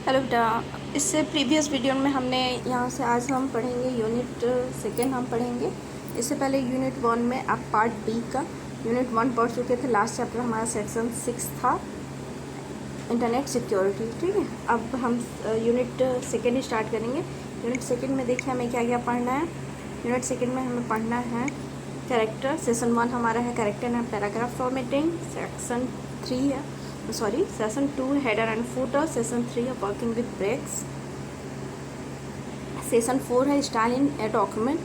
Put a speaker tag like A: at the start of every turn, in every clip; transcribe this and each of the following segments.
A: Hello बेटा। इससे previous video में हमने यहाँ से आज हम पढ़ेंगे यूनिट सेकेंड हम पढ़ेंगे। इससे पहले यूनिट वन में आप पार्ट बी का यूनिट वन पढ़ चुके थे। लास्ट चैप्टर हमारा सेक्शन 6 था, इंटरनेट सिक्योरिटी। ठीक है, अब हम यूनिट सेकेंड स्टार्ट करेंगे। यूनिट सेकेंड में देखिए हमें क्या क्या पढ़ना है। यूनिट सेकेंड में हमें पढ़ना है कैरेक्टर। सेशन वन हमारा है character and paragraph formatting. Session two header and footer. Session three है working with breaks. Session four है style in a document.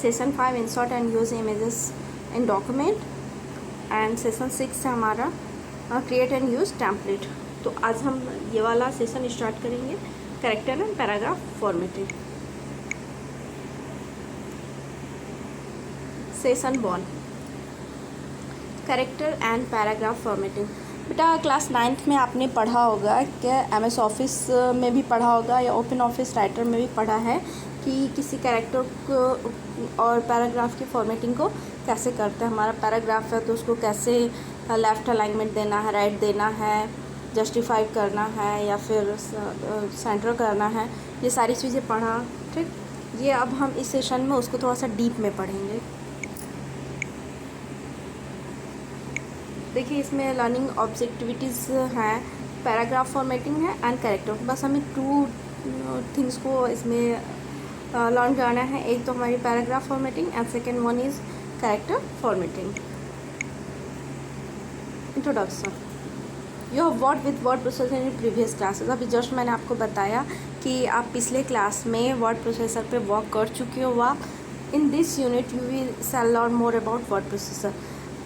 A: Session five insert and use images in document. And session six है हमारा create and use template. तो आज हम ये वाला session start करेंगे, character and paragraph formatting. Session one character and paragraph formatting. बेटा class ninth में आपने पढ़ा होगा कि MS ऑफिस में भी पढ़ा होगा या ओपन ऑफिस राइटर में भी पढ़ा है कि किसी कैरेक्टर को और पैराग्राफ की फॉर्मेटिंग को कैसे करते हैं। हमारा पैराग्राफ है तो उसको कैसे लेफ़्ट अलाइनमेंट देना है, राइट देना है, जस्टिफाई करना है या फिर सेंटर करना है, ये सारी चीज़ें पढ़ा। ठीक, ये अब हम इस सेशन में उसको थोड़ा सा डीप में पढ़ेंगे। देखिए इसमें लर्निंग ऑब्जेक्टिविटीज़ हैं, पैराग्राफ फॉर्मेटिंग है एंड कैरेक्टर। बस हमें टू थिंग्स को इसमें लर्न करना है। एक तो हमारी paragraph formatting and second one is character formatting. Introduction. You have worked with word processor in previous classes. अभी जस्ट मैंने आपको बताया कि आप पिछले क्लास में वर्ड प्रोसेसर पे वर्क कर चुके हो। आप in this unit you will shell learn more about word processor.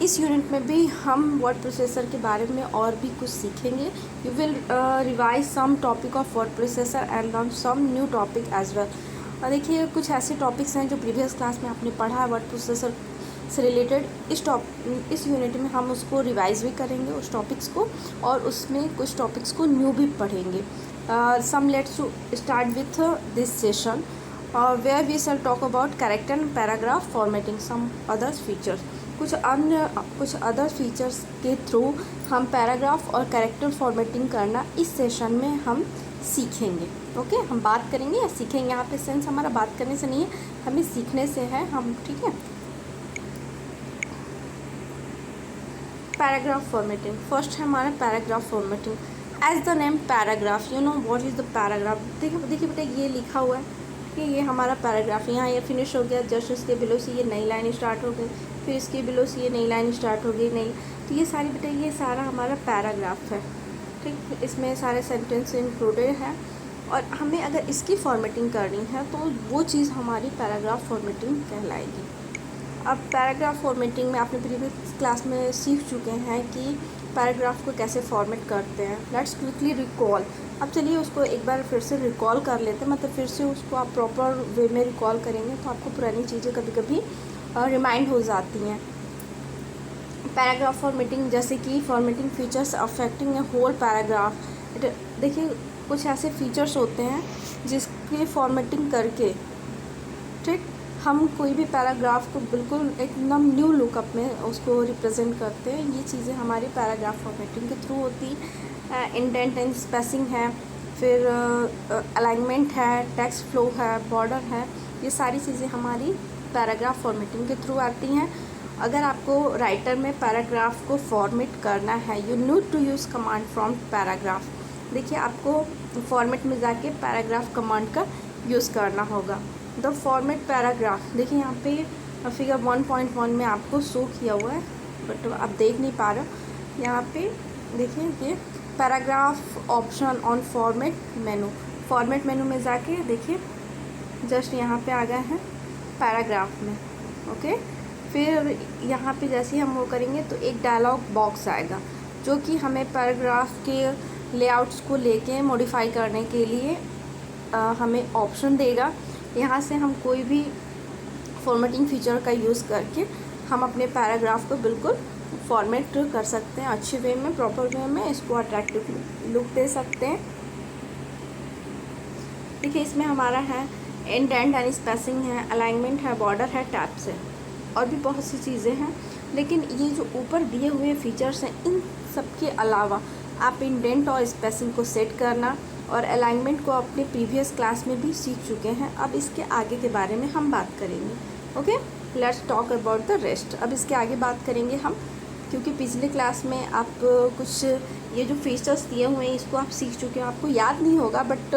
A: इस यूनिट में भी हम वर्ड प्रोसेसर के बारे में और भी कुछ सीखेंगे। You will revise some topic of word processor and learn some new topic as well. और देखिए कुछ ऐसे टॉपिक्स हैं जो प्रीवियस क्लास में आपने पढ़ा है वर्ड प्रोसेसर से रिलेटेड। इस यूनिट में हम उसको रिवाइज भी करेंगे उस टॉपिक्स को, और उसमें कुछ टॉपिक्स को न्यू भी पढ़ेंगे। Some let's to start with this session where we shall talk about character and paragraph formatting, some other features। कुछ अदर फीचर्स के थ्रू हम पैराग्राफ और कैरेक्टर फॉर्मेटिंग करना इस सेशन में हम सीखेंगे। ओके, हम बात करेंगे या सीखेंगे। यहाँ पे सेंस हमारा बात करने से नहीं है, हमें सीखने से है हम। ठीक है, पैराग्राफ फॉर्मेटिंग। फर्स्ट है हमारा paragraph formatting. As the name paragraph, you know what is the paragraph. देखिए बेटा ये लिखा हुआ है कि ये हमारा पैराग्राफ यहाँ ये फिनिश हो गया। जस्ट इसके बिलो से ये नई लाइन स्टार्ट हो गई, फिर इसके बिलो से ये नई लाइन स्टार्ट हो गई नई। तो ये सारी बेटा ये सारा हमारा पैराग्राफ है। ठीक, इसमें सारे सेंटेंस इंक्लूडेड है और हमें अगर इसकी फॉर्मेटिंग करनी है तो वो चीज़ हमारी पैराग्राफ फॉर्मेटिंग कहलाएगी। अब पैराग्राफ फॉर्मेटिंग में आपने प्रीवियस क्लास में सीख चुके हैं कि पैराग्राफ को कैसे फॉर्मेट करते हैं। Let's quickly recall. अब चलिए उसको एक बार फिर से रिकॉल कर लेते हैं, मतलब फिर से उसको आप प्रॉपर वे में रिकॉल करेंगे तो आपको पुरानी चीज़ें कभी कभी रिमाइंड हो जाती हैं। पैराग्राफ फॉर्मेटिंग, जैसे कि फॉर्मेटिंग फीचर्स अफेक्टिंग ए होल पैराग्राफ। देखिए कुछ ऐसे फीचर्स होते हैं जिसकी फॉर्मेटिंग करके ठीक हम कोई भी पैराग्राफ को बिल्कुल एकदम न्यू लुकअप में उसको रिप्रेजेंट करते हैं। ये चीज़ें हमारी पैराग्राफ फॉर्मेटिंग के थ्रू होती। इंडेंट एंड स्पेसिंग है, फिर अलाइनमेंट है, टेक्स्ट फ्लो है, बॉर्डर है, ये सारी चीज़ें हमारी पैराग्राफ फॉर्मेटिंग के थ्रू आती हैं। अगर आपको राइटर में पैराग्राफ को फॉर्मेट करना है, you need to use command from paragraph. देखिए आपको फॉर्मेट में जाके पैराग्राफ कमांड का यूज़ करना होगा। द फॉर्मेट पैराग्राफ, देखिए यहाँ पे फिगर 1.1 में आपको शो किया हुआ है बट आप देख नहीं पा रहे हो। यहाँ पे देखिए ये paragraph option on format menu. Format मेनू में जाके देखिए जस्ट यहाँ पे आ गए हैं पैराग्राफ में। ओके, फिर यहाँ पे जैसे ही हम वो करेंगे तो एक डायलॉग बॉक्स आएगा जो कि हमें पैराग्राफ के लेआउट्स को लेके मॉडिफाई करने के लिए हमें ऑप्शन देगा। यहाँ से हम कोई भी फॉर्मेटिंग फीचर का यूज़ करके हम अपने पैराग्राफ को बिल्कुल फॉर्मेट कर सकते हैं, अच्छे वे में, प्रॉपर वे में, इसको अट्रैक्टिव लुक दे सकते हैं। देखिए इसमें हमारा है इंडेंट एंड स्पेसिंग है, अलाइनमेंट है, बॉर्डर है, टैब्स है और भी बहुत सी चीज़ें हैं। लेकिन ये जो ऊपर दिए हुए फीचर्स हैं इन सब के अलावा आप इंडेंट और स्पेसिंग को सेट करना, और अलाइनमेंट को अपने प्रीवियस क्लास में भी सीख चुके हैं। अब इसके आगे के बारे में हम बात करेंगे। Okay, let's talk about the rest. अब इसके आगे बात करेंगे हम, क्योंकि पिछले क्लास में आप कुछ ये जो फीचर्स दिए हुए हैं इसको आप सीख चुके हैं, आपको याद नहीं होगा, बट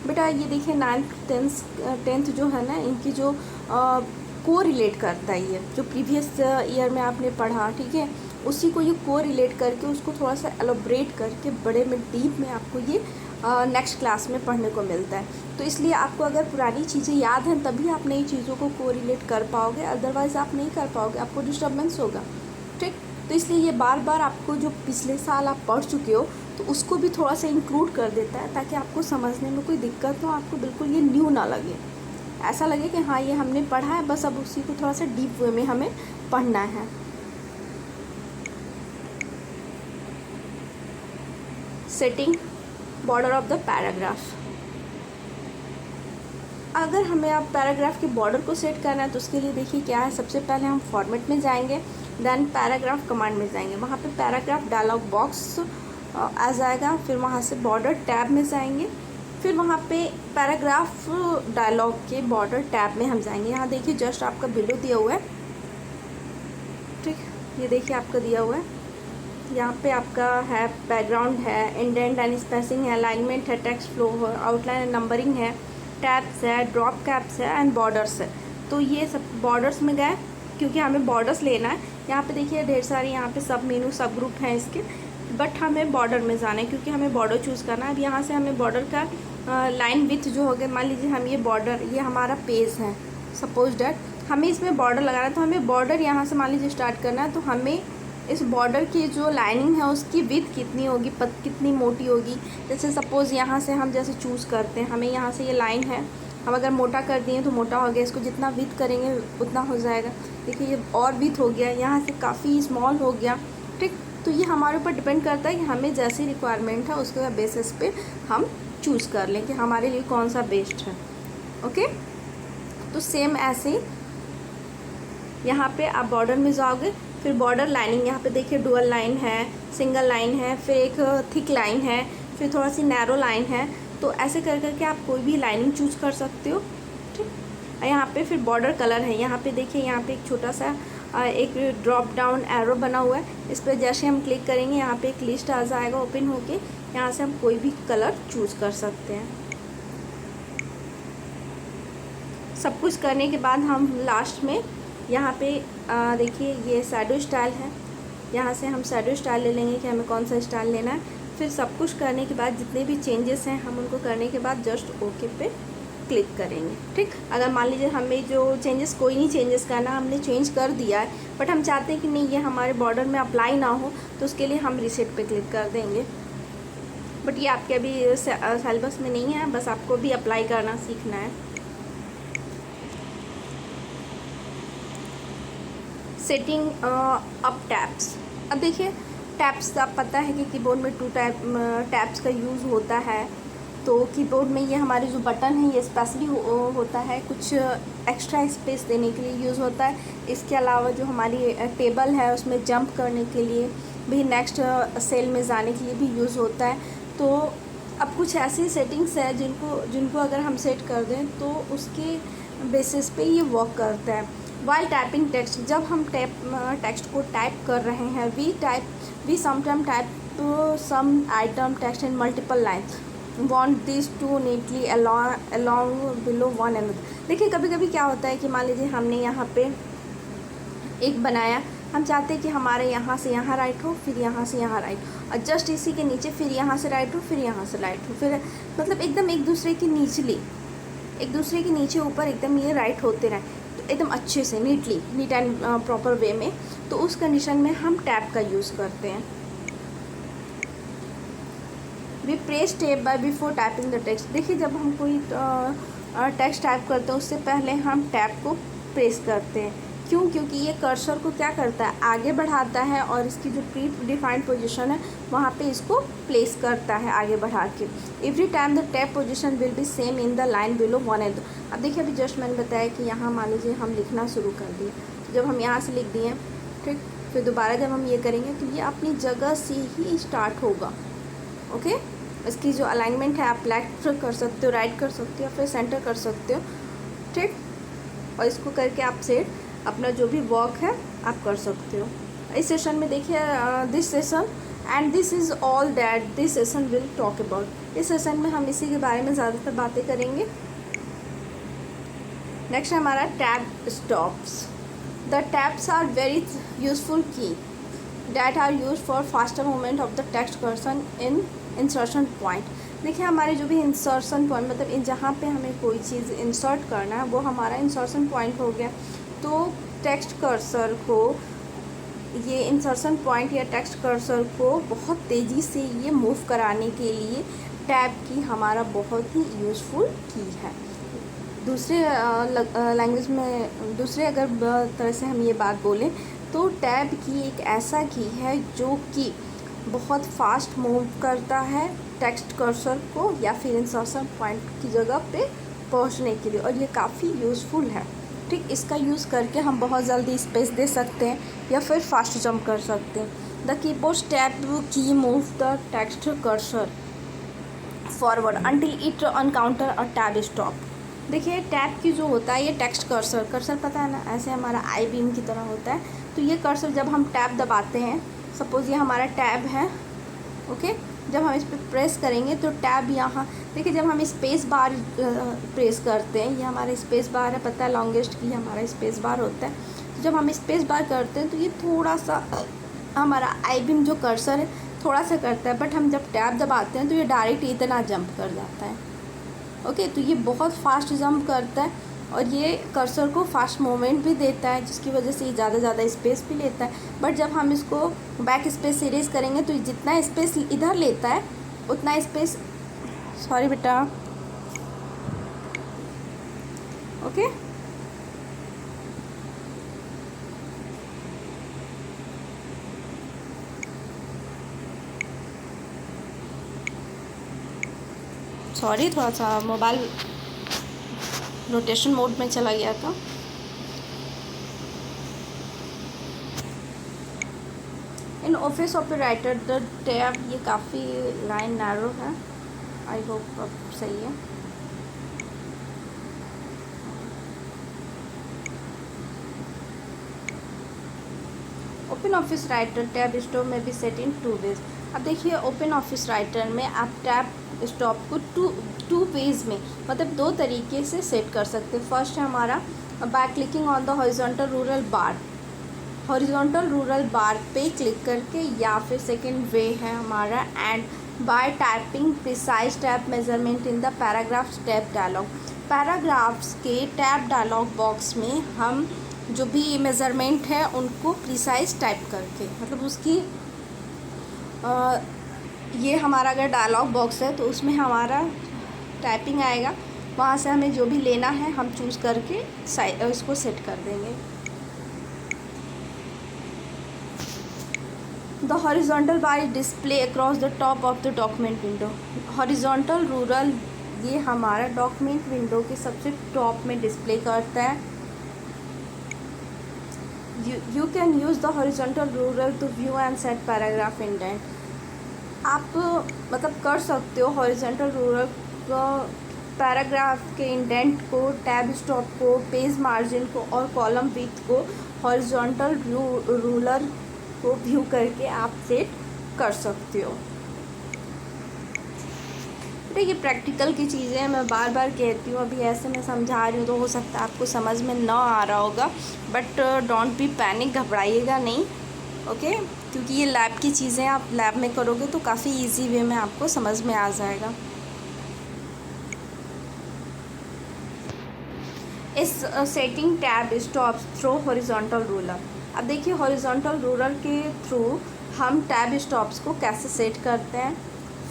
A: बेटा ये देखिए 9th 10th जो है ना, इनकी जो को रिलेट करता है, ये जो प्रीवियस ईयर में आपने पढ़ा, ठीक है, उसी को ये को रिलेट करके उसको थोड़ा सा एलोब्रेट करके बड़े में डीप में आपको ये नेक्स्ट क्लास में पढ़ने को मिलता है। तो इसलिए आपको अगर पुरानी चीज़ें याद हैं तभी आप नई चीज़ों को को रिलेट कर पाओगे, अदरवाइज़ आप नहीं कर पाओगे, आपको डिस्टर्बेंस होगा। ठीक, तो इसलिए ये बार बार आपको जो पिछले साल आप पढ़ चुके हो तो उसको भी थोड़ा सा इंक्लूड कर देता है, ताकि आपको समझने में कोई दिक्कत हो, आपको बिल्कुल ये न्यू ना लगे, ऐसा लगे कि हाँ ये हमने पढ़ा है, बस अब उसी को थोड़ा सा डीप वे में हमें पढ़ना है। Setting border of the paragraph. अगर हमें अब पैराग्राफ के बॉर्डर को सेट करना है तो उसके लिए देखिए क्या है, सबसे पहले हम फॉर्मेट में जाएंगे, देन पैराग्राफ कमांड में जाएंगे, वहाँ पे पैराग्राफ डायलॉग बॉक्स आ जाएगा, फिर वहाँ से बॉर्डर टैब में जाएंगे, फिर वहाँ पे पैराग्राफ डायलॉग के बॉर्डर टैब में हम जाएंगे। यहाँ देखिए जस्ट आपका बिलो दिया हुआ है, ठीक, ये देखिए आपका दिया हुआ है, यहाँ पे आपका है बैकग्राउंड है, इंडेंट एंड स्पेसिंग है, अलाइनमेंट है, टेक्स्ट फ्लो है, आउटलाइन एंड नंबरिंग है, टैब्स है, ड्रॉप कैप्स है एंड बॉर्डर्स है। तो ये सब बॉर्डर्स में गए क्योंकि हमें बॉर्डर्स लेना है। यहाँ पे देखिए ढेर सारी यहाँ पे सब मेनू सब ग्रुप हैं इसके, बट हमें बॉर्डर में जाना है क्योंकि हमें बॉर्डर चूज़ करना है। अब यहाँ से हमें बॉर्डर का लाइन विथ जो हो गया, मान लीजिए हम ये बॉर्डर, ये हमारा पेज है, सपोज डैट हमें इसमें बॉर्डर लगाना है, तो हमें बॉर्डर यहाँ से मान लीजिए स्टार्ट करना है, तो हमें इस बॉर्डर की जो लाइनिंग है उसकी विड्थ कितनी होगी, कितनी मोटी होगी। जैसे सपोज़ यहाँ से हम जैसे चूज़ करते हैं, हमें यहाँ से ये लाइन है, हम अगर मोटा कर दिए तो मोटा हो गया, इसको जितना विड्थ करेंगे उतना हो जाएगा। देखिए ये और विड्थ हो गया, यहाँ से काफ़ी स्मॉल हो गया, ठीक। तो ये हमारे ऊपर डिपेंड करता है कि हमें जैसी रिक्वायरमेंट है उसके बेसिस पे हम चूज़ कर लें कि हमारे लिए कौन सा बेस्ट है। ओके, तो सेम ऐसे यहाँ पे आप बॉर्डर में जाओगे, फिर बॉर्डर लाइनिंग, यहाँ पे देखिए डुअल लाइन है, सिंगल लाइन है, फिर एक थिक लाइन है, फिर थोड़ा सी नैरो लाइन है। तो ऐसे कर करके आप कोई भी लाइनिंग चूज़ कर सकते हो, ठीक। यहाँ पे फिर बॉर्डर कलर है, यहाँ पे देखिए यहाँ पे एक छोटा सा एक ड्रॉप डाउन एरो बना हुआ है, इस पर जैसे हम क्लिक करेंगे यहाँ पे एक लिस्ट आ जाएगा ओपन होके, यहाँ से हम कोई भी कलर चूज़ कर सकते हैं। सब कुछ करने के बाद हम लास्ट में यहाँ पे देखिए ये शैडो स्टाइल है, यहाँ से हम शैडो स्टाइल ले लेंगे कि हमें कौन सा स्टाइल लेना है। फिर सब कुछ करने के बाद जितने भी चेंजेस हैं हम उनको करने के बाद जस्ट ओके पे क्लिक करेंगे, ठीक। अगर मान लीजिए हमें जो चेंजेस, कोई नहीं चेंजेस करना, हमने चेंज कर दिया है बट हम चाहते हैं कि नहीं ये हमारे बॉर्डर में अप्लाई ना हो, तो उसके लिए हम रीसेट पे क्लिक कर देंगे। बट ये आपके अभी सिलेबस में नहीं है, बस आपको भी अप्लाई करना सीखना है। Setting up tabs. अब देखिए टैब्स, आप पता है कि कीबोर्ड में 2 टैब्स का यूज़ होता है। तो कीबोर्ड में ये हमारे जो बटन है ये स्पेशली होता है, कुछ एक्स्ट्रा स्पेस देने के लिए यूज़ होता है। इसके अलावा जो हमारी टेबल है उसमें जंप करने के लिए भी, नेक्स्ट सेल में जाने के लिए भी यूज़ होता है। तो अब कुछ ऐसी सेटिंग्स है जिनको अगर हम सेट कर दें तो उसके बेसिस पे ये वर्क करता है। वाइल टाइपिंग टेक्स्ट, जब हम टेक्स्ट को टाइप कर रहे हैं, we sometime type some item text in multiple lines, want these two neatly along below one another। देखिए कभी कभी क्या होता है कि मान लीजिए हमने यहाँ पे एक बनाया, हम चाहते हैं कि हमारे यहाँ से यहाँ राइट हो, फिर यहाँ से यहाँ राइट, और जस्ट इसी के नीचे फिर यहाँ से राइट हो, फिर यहाँ से राइट हो, फिर मतलब एकदम एक दूसरे के नीचे ऊपर एकदम ये राइट होते रहें, तो एकदम अच्छे से नीट एंड प्रॉपर वे में। तो उस कंडीशन में हम टैब का यूज़ करते हैं। We press tab by before typing the text. देखिए जब हम कोई टेक्स्ट टाइप करते हैं उससे पहले हम टैब को प्रेस करते हैं। क्यों? क्योंकि ये कर्सर को क्या करता है, आगे बढ़ाता है और इसकी जो प्री डिफाइंड पोजीशन है वहाँ पे इसको प्लेस करता है आगे बढ़ा के। Every time the tab position will be same in the line below one and. अब देखिए अभी जस्ट मैंने बताया कि यहाँ मान लीजिए हम लिखना शुरू कर दिए, तो जब हम यहाँ से लिख दिए, ठीक, फिर दोबारा जब हम ये करेंगे तो ये अपनी जगह से ही स्टार्ट होगा। ओके, इसकी जो अलाइनमेंट है आप लेफ्ट कर सकते हो, राइट कर सकते हो, फिर सेंटर कर सकते हो, ठीक। और इसको करके आप सेट अपना जो भी वर्क है आप कर सकते हो। इस सेशन में देखिए this session and this is all that this session will talk about. इस सेशन में हम इसी के बारे में ज़्यादातर बातें करेंगे। नेक्स्ट है हमारा tab stops. The tabs are very useful key that are used for faster movement of the text cursor in insertion point। देखिए हमारे जो भी इंसर्शन पॉइंट मतलब इन जहाँ पे हमें कोई चीज़ इंसर्ट करना है वो हमारा इंसर्शन पॉइंट हो गया। तो टेक्स्ट कर्सर को ये इंसर्शन पॉइंट या टेक्स्ट कर्सर को बहुत तेज़ी से ये मूव कराने के लिए टैब की हमारा बहुत ही यूज़फुल की है। दूसरे लैंग्वेज में दूसरे अगर तरह से हम ये बात बोलें तो टैब की एक ऐसा की है जो कि बहुत फास्ट मूव करता है टेक्स्ट कर्सर को या फिर इंसर्शन पॉइंट की जगह पे पहुंचने के लिए, और ये काफ़ी यूज़फुल है, ठीक। इसका यूज़ करके हम बहुत जल्दी स्पेस दे सकते हैं या फिर फास्ट जंप कर सकते हैं। The keyboard tab key move the text cursor forward until it encounter a tab stop. देखिए टैब की जो होता है ये टेक्स्ट कर्सर, कर्सर पता है ना, ऐसे हमारा आई बीम की तरह होता है। तो ये कर्सर जब हम टैब दबाते हैं, सपोज़ ये हमारा टैब है, ओके, जब हम इस पर प्रेस करेंगे तो टैब यहाँ देखिए, जब हम स्पेस बार प्रेस करते हैं, ये हमारा स्पेस बार है, पता है लॉन्गेस्ट की हमारा स्पेस बार होता है। तो जब हम स्पेस बार करते हैं तो ये थोड़ा सा हमारा आई बीम जो कर्सर है थोड़ा सा करता है, बट हम जब टैब दबाते हैं तो ये डायरेक्ट इतना जंप कर जाता है, ओके। तो ये बहुत फास्ट जंप करता है और ये कर्सर को फास्ट मूवमेंट भी देता है, जिसकी वजह से ये ज़्यादा स्पेस भी लेता है। बट जब हम इसको बैक स्पेस से इरेज करेंगे तो जितना स्पेस इधर लेता है उतना स्पेस, सॉरी बेटा, ओके। सॉरी, थोड़ा सा मोबाइल रोटेशन मोड में चला गया था। In office operator the tab, ये काफ़ी लाइन नैरो है, आई होप अब सही है। Open office writer tab stop में भी सेट इन 2 वेज। अब देखिए ओपन ऑफिस राइटर में आप टैब स्टॉप को टू वेज में मतलब 2 तरीके से सेट कर सकते हैं। फर्स्ट है हमारा by clicking on the horizontal ruler bar, horizontal ruler bar पे क्लिक करके, या फिर सेकेंड वे है हमारा and by typing precise tab measurement in the paragraphs tab dialog. Paragraphs के टैब डायलॉग बॉक्स में हम जो भी मेज़रमेंट है उनको प्रिसाइज टाइप करके, मतलब उसकी ये हमारा अगर डायलॉग बॉक्स है तो उसमें हमारा टाइपिंग आएगा, वहाँ से हमें जो भी लेना है हम चूज़ करके इसको सेट कर देंगे। The horizontal bar is display across the top of the document window. Horizontal rural ये हमारा डॉक्यूमेंट विंडो के सबसे टॉप में डिस्प्ले करता है। You can use the horizontal ruler to view and set paragraph indent। आप मतलब कर सकते हो हॉरिजॉन्टल रूलर को, पैराग्राफ के इंडेंट को, टैब स्टॉप को, पेज मार्जिन को और कॉलम विड्थ को हॉरिजॉन्टल रूलर को व्यू करके आप सेट कर सकते हो। ये प्रैक्टिकल की चीज़ें हैं, मैं बार बार कहती हूँ, अभी ऐसे मैं समझा रही हूँ तो हो सकता है आपको समझ में ना आ रहा होगा, बट डोंट बी पैनिक, घबराइएगा नहीं, ओके। क्योंकि ये लैब की चीज़ें आप लैब में करोगे तो काफ़ी इजी वे में आपको समझ में आ जाएगा। इस setting tab stops through horizontal ruler. अब देखिए हॉरिजॉन्टल रूलर के थ्रू हम टैब स्टॉप्स को कैसे सेट करते हैं।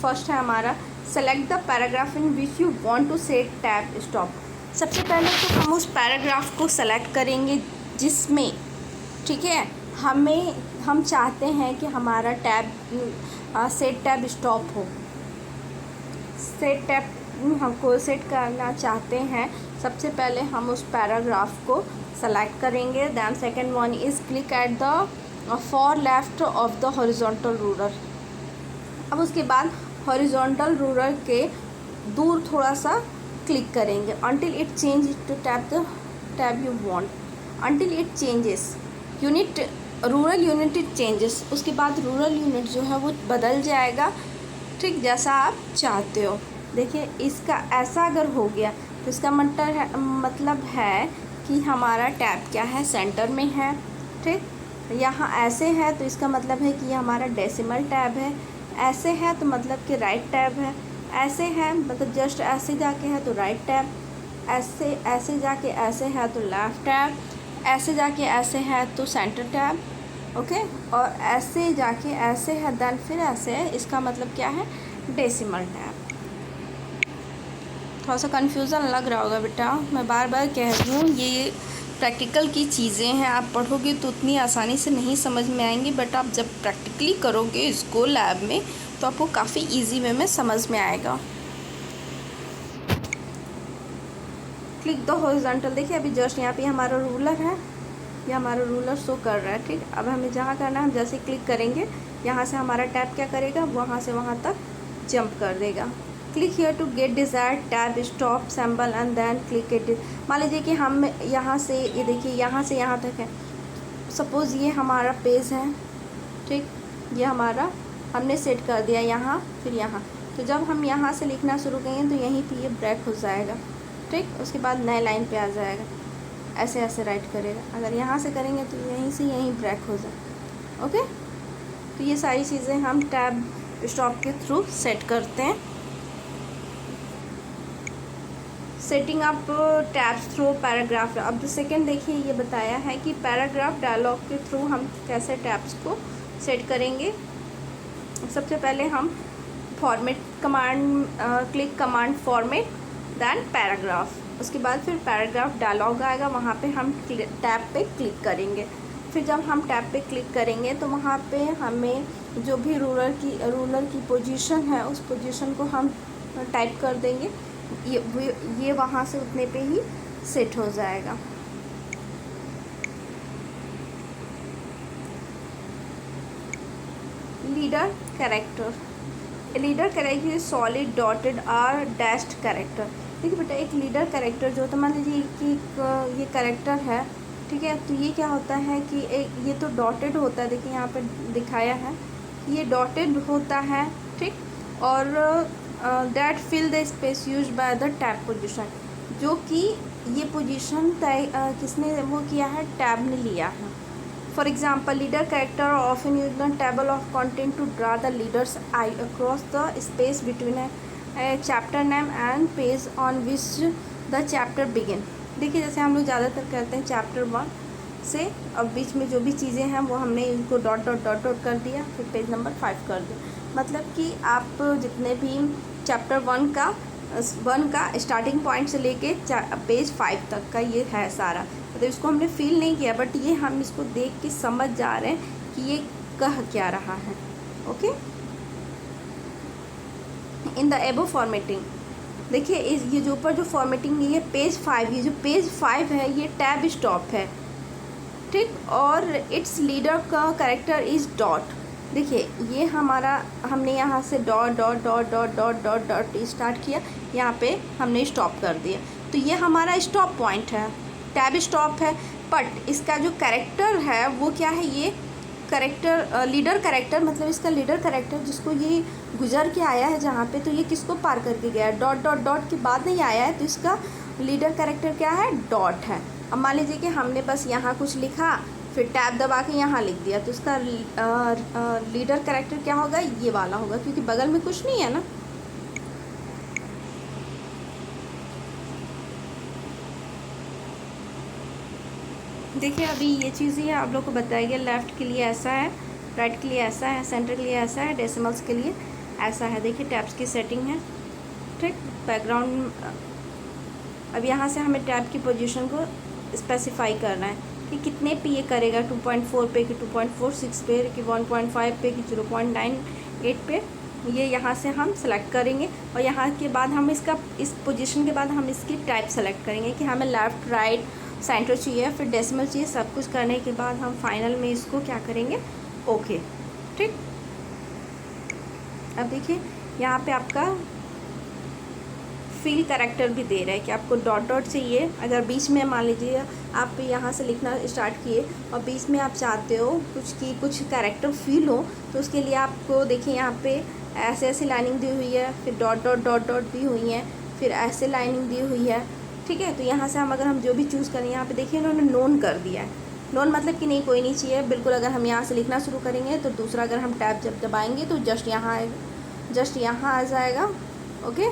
A: फर्स्ट है हमारा select the paragraph in which you want to set tab stop. सबसे पहले तो हम उस पैराग्राफ को सेलेक्ट करेंगे जिसमें, ठीक है, हम चाहते हैं कि हमारा टैब सेट टैब स्टॉप हो। सेट टैब हमको सेट करना चाहते हैं, सबसे पहले हम उस पैराग्राफ को सेलेक्ट करेंगे। Then second one is click at the far left of the horizontal ruler. अब उसके बाद हॉरिजॉन्टल रूलर के दूर थोड़ा सा क्लिक करेंगे until it changes to tap the tab you want, until it changes unit rural unit it changes, उसके बाद रूरल यूनिट जो है वो बदल जाएगा, ठीक, जैसा आप चाहते हो। देखिए इसका ऐसा अगर हो गया तो इसका मतलब है कि हमारा टैब क्या है, सेंटर में है, ठीक। यहाँ ऐसे है तो इसका मतलब है कि ये हमारा डेसिमल टैब है, ऐसे है तो मतलब कि राइट टैब है, ऐसे है मतलब जस्ट ऐसे जाके है तो राइट टैब, ऐसे जाके ऐसे है तो लेफ्ट टैब, ऐसे जाके ऐसे है तो सेंटर टैब, ओके, और ऐसे जाके ऐसे है देन फिर ऐसे है, इसका मतलब क्या है, डेसिमल टैब। थोड़ा सा कन्फ्यूज़न लग रहा होगा बेटा, मैं बार बार कह रही हूँ ये प्रैक्टिकल की चीज़ें हैं, आप पढ़ोगे तो उतनी आसानी से नहीं समझ में आएंगी, बट आप जब प्रैक्टिकली करोगे इसको लैब में तो आपको काफ़ी इजी वे में समझ में आएगा। क्लिक द हॉरिजॉन्टल, देखिए अभी जस्ट यहाँ पे हमारा रूलर है, ये हमारा रूलर शो कर रहा है, ठीक। अब हमें जहाँ करना है हम जैसे क्लिक करेंगे यहाँ से हमारा टैब क्या करेगा, वहाँ से वहाँ तक जंप कर देगा। Click here to get desired tab stop symbol and then click it. मान लीजिए कि हम यहाँ से ये देखिए यहाँ से यहाँ तक है, सपोज़ ये हमारा पेज है, ठीक, ये हमारा हमने सेट कर दिया यहाँ फिर यहाँ, तो जब हम यहाँ से लिखना शुरू करेंगे तो यहीं पे ये ब्रेक हो जाएगा, ठीक, उसके बाद नए लाइन पे आ जाएगा, ऐसे ऐसे राइट करेगा। अगर यहाँ से करेंगे तो यहीं से यहीं ब्रेक हो जाए, ओके। तो ये सारी चीज़ें हम टैब स्टॉप के थ्रू सेट करते हैं। Setting up tabs through paragraph. अब जो सेकेंड देखिए ये बताया है कि पैराग्राफ डायलॉग के थ्रू हम कैसे टैब्स को सेट करेंगे। सबसे पहले हम format command click command format then paragraph, उसके बाद फिर पैराग्राफ डायलॉग आएगा, वहाँ पे हम टैब पे क्लिक करेंगे। फिर जब हम टैब पे क्लिक करेंगे तो वहाँ पे हमें जो भी रूलर की पोजीशन है उस पोजीशन को हम टाइप कर देंगे, ये वहाँ से उतने पे ही सेट हो जाएगा। Leader character is solid dotted or dashed character. देखिए बेटा एक लीडर कैरेक्टर जो होता है, मान लीजिए कि ये कैरेक्टर है, ठीक है, तो ये क्या होता है कि ये तो डॉटेड होता है, देखिए यहाँ पे दिखाया है ये डॉटेड होता है, ठीक, और that fill the space use by the tab position, जो कि ये पोजीशन किसने वो किया है, टैब ने लिया है। For example leader character often use the table of content to draw the leaders eye across the space between chapter name and page on which the chapter begin. देखिए जैसे हम लोग ज़्यादातर करते हैं चैप्टर 1 से, अब बीच में जो भी चीज़ें हैं वो हमने इनको डॉट डॉट डॉट डॉट कर दिया, फिर पेज नंबर 5 कर दिया, मतलब कि आप जितने भी चैप्टर 1 का स्टार्टिंग पॉइंट से लेके पेज 5 तक का ये है सारा, मतलब इसको हमने फील नहीं किया बट ये हम इसको देख के समझ जा रहे हैं कि ये कह क्या रहा है, ओके। इन द एबो फॉर्मेटिंग, देखिए ये जो ऊपर जो फॉर्मेटिंग है ये पेज 5, ये जो पेज 5 है ये टैब स्टॉप है, ठीक, और इट्स लीडर का कैरेक्टर इज़ डॉट। देखिए ये हमारा हमने यहाँ से dot dot dot dot dot dot dot start किया, यहाँ पे हमने स्टॉप कर दिया, तो ये हमारा स्टॉप पॉइंट है, टैब स्टॉप है। बट इसका जो कैरेक्टर है वो क्या है, ये कैरेक्टर लीडर कैरेक्टर, मतलब इसका लीडर कैरेक्टर जिसको ये गुजर के आया है जहाँ पे, तो ये किसको पार करके गया है, डॉट डॉट डॉट के बाद नहीं आया है, तो इसका लीडर कैरेक्टर क्या है, डॉट है। अब मान लीजिए कि हमने बस यहाँ कुछ लिखा फिर टैब दबा के यहाँ लिख दिया, तो इसका लीडर कैरेक्टर क्या होगा, ये वाला होगा, क्योंकि बगल में कुछ नहीं है ना। देखिए अभी ये चीज़ ही आप लोग को बताया गया, लेफ़्ट के लिए ऐसा है, राइट के लिए ऐसा है, सेंटर के लिए ऐसा है, डेसिमल्स के लिए ऐसा है। देखिए टैब्स की सेटिंग है, ठीक, बैकग्राउंड। अब यहाँ से हमें टैब की पोजीशन को स्पेसिफाई करना है कि कितने पे ये करेगा, 2.4 पे कि 2.46 पे कि 1.5 पे कि 0.98 पे, ये यहाँ से हम सेलेक्ट करेंगे। और यहाँ के बाद हम इस पोजीशन के बाद हम इसकी टाइप सेलेक्ट करेंगे कि हमें लेफ़्ट राइट सेंटर चाहिए, फिर डेसिमल चाहिए, सब कुछ करने के बाद हम फाइनल में इसको क्या करेंगे, ओके, ठीक। अब देखिए यहाँ पे आपका फिल कैरेक्टर भी दे रहा है कि आपको डॉट डॉट चाहिए। अगर बीच में मान लीजिए आप यहाँ से लिखना स्टार्ट किए और बीच में आप चाहते हो कुछ कैरेक्टर फील हो, तो उसके लिए आपको देखिए यहाँ पे ऐसे ऐसे लाइनिंग दी हुई है, फिर डॉट डॉट डॉट डॉट दी हुई है, फिर ऐसे लाइनिंग दी हुई है। ठीक है, तो यहाँ से अगर हम जो भी चूज़ करें, यहाँ पे देखिए इन्होंने नोन कर दिया है। नोन मतलब कि नहीं, कोई नहीं चाहिए बिल्कुल। अगर हम यहाँ से लिखना शुरू करेंगे तो दूसरा अगर हम टैब जब दबाएंगे तो जस्ट यहाँ आ जाएगा। Okay,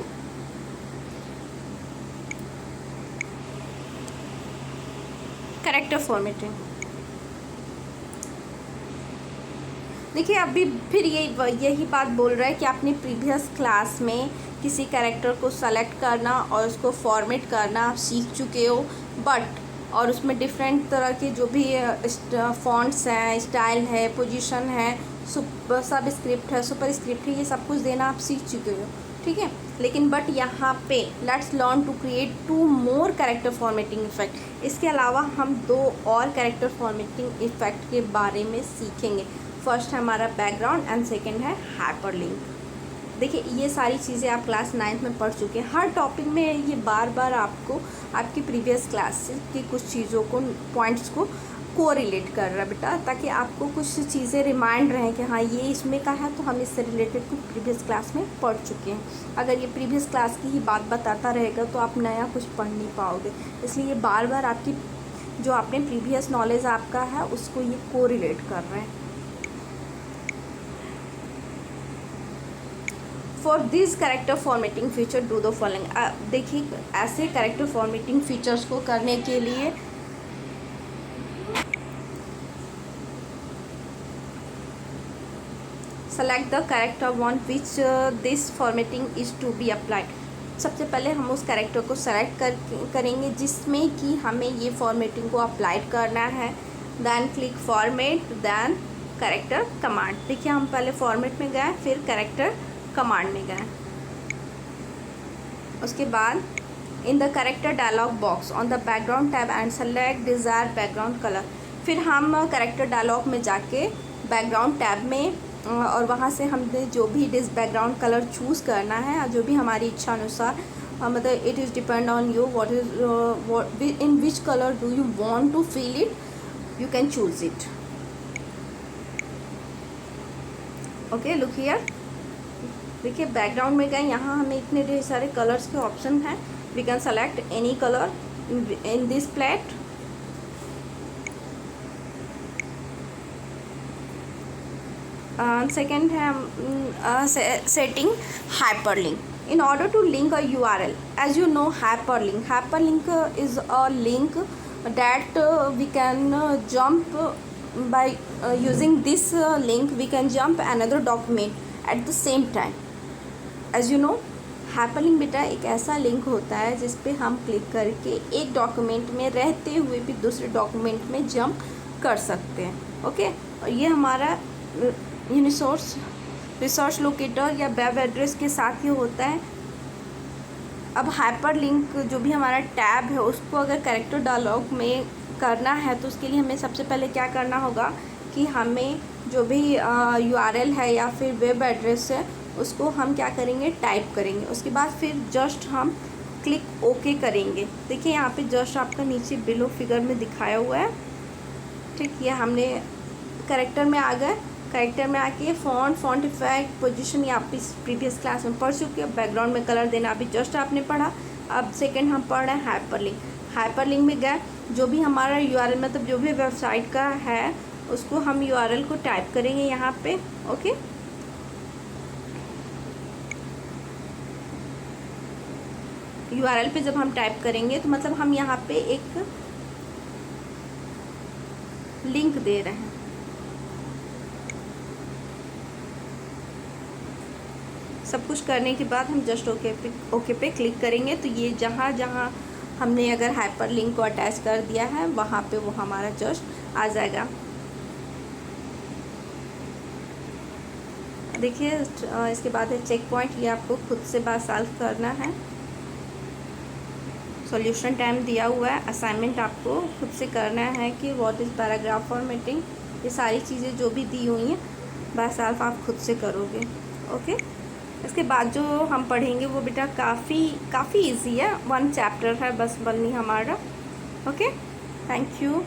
A: character formatting. देखिए अभी फिर यही बात बोल रहा है कि आपने प्रीवियस क्लास में किसी कैरेक्टर को सेलेक्ट करना और उसको फॉर्मेट करना आप सीख चुके हो, और उसमें डिफरेंट तरह के जो भी फॉन्ट्स हैं, स्टाइल है, पोजीशन है, सब स्क्रिप्ट है, सुपर स्क्रिप्ट है, ये सब कुछ देना आप सीख चुके हो। ठीक है, लेकिन बट यहाँ पे let's learn to create 2 more character formatting effect. इसके अलावा हम 2 और कैरेक्टर फॉर्मेटिंग इफ़ेक्ट के बारे में सीखेंगे। फर्स्ट है हमारा बैकग्राउंड एंड सेकेंड है हाइपरलिंक। देखिए ये सारी चीज़ें आप क्लास 9th में पढ़ चुके हैं। हर टॉपिक में ये बार बार आपको आपकी प्रीवियस क्लास की कुछ चीज़ों को, पॉइंट्स को कोरिलेट कर रहा है बेटा, ताकि आपको कुछ चीज़ें रिमाइंड रहें कि हाँ ये इसमें का है, तो हम इससे रिलेटेड कुछ प्रीवियस क्लास में पढ़ चुके हैं। अगर ये प्रीवियस क्लास की ही बात बताता रहेगा तो आप नया कुछ पढ़ नहीं पाओगे। इसलिए ये बार बार आपकी जो आपने प्रीवियस नॉलेज आपका है उसको ये कोरिलेट कर रहे हैं। For this character formatting feature do the following. देखिए ऐसे कैरेक्टर फॉर्मेटिंग फीचर्स को करने के लिए select the character one which this formatting is to be applied. सबसे पहले हम उस कैरेक्टर को सेलेक्ट करेंगे जिसमें कि हमें ये फॉर्मेटिंग को अप्लाइड करना है। Then click format, then character command. देखिए हम पहले फॉर्मेट में गए, फिर कैरेक्टर कमांड में गए। उसके बाद in the character dialog box on the background tab and select desire background colour. फिर हम कैरेक्टर डायलॉग में जाके बैकग्राउंड टैब में और वहाँ से हमने जो भी बैकग्राउंड कलर चूज़ करना है, जो भी हमारी इच्छा अनुसार, मतलब it is depend on you what in which colour do you want to feel it, you can choose it. Okay, look here. देखिए बैकग्राउंड में गए, यहाँ हमें इतने ढेर सारे कलर्स के ऑप्शन हैं। We can select any colour in this plate. Second है setting hyperlink. In order to link a URL, as you know, hyperlink is a link that we can jump by using this link. We can jump another document at the same time. As you know, hyperlink बेटा एक ऐसा link होता है जिस पे हम click करके एक डॉक्यूमेंट में रहते हुए भी दूसरे डॉक्यूमेंट में जंप कर सकते हैं। ओके, और ये हमारा रिसोर्स लोकेटर या वेब एड्रेस के साथ ही होता है। अब हाइपरलिंक जो भी हमारा टैब है उसको अगर कैरेक्टर डायलॉग में करना है तो उसके लिए हमें सबसे पहले क्या करना होगा कि हमें जो भी URL है या फिर वेब एड्रेस है उसको हम क्या करेंगे, टाइप करेंगे। उसके बाद फिर जस्ट हम क्लिक ओके करेंगे। देखिए यहाँ पे जस्ट आपका नीचे बिलो फिगर में दिखाया हुआ है। ठीक, ये हमने कैरेक्टर में आ गए। कैरेक्टर में आके फॉन्ट इफेक्ट, पोजीशन ये आप इस प्रीवियस क्लास में पढ़ चुके हो। बैकग्राउंड में कलर देना अभी जस्ट आपने पढ़ा। अब सेकंड हम पढ़ रहे हैं हाइपरलिंक में गए, जो भी हमारा URL मतलब जो भी वेबसाइट का है उसको हम URL को टाइप करेंगे यहाँ पे। ओके, URL पे जब हम टाइप करेंगे तो मतलब हम यहाँ पे एक लिंक दे रहे हैं। सब कुछ करने के बाद हम जस्ट ओके पे क्लिक करेंगे तो ये जहाँ जहाँ हमने अगर हाइपरलिंक को अटैच कर दिया है वहाँ पे वो हमारा जस्ट आ जाएगा। देखिए इसके बाद है चेक पॉइंट। ये आपको खुद से बात सॉल्व करना है। सॉल्यूशन टाइम दिया हुआ है। असाइनमेंट आपको खुद से करना है कि व्हाट इज़ पैराग्राफ फॉर्मेटिंग। ये सारी चीज़ें जो भी दी हुई हैं बात सॉल्व आप खुद से करोगे। ओके, इसके बाद जो हम पढ़ेंगे वो बेटा काफ़ी इजी है, 1 चैप्टर है बस बननी हमारा। Okay, thank you.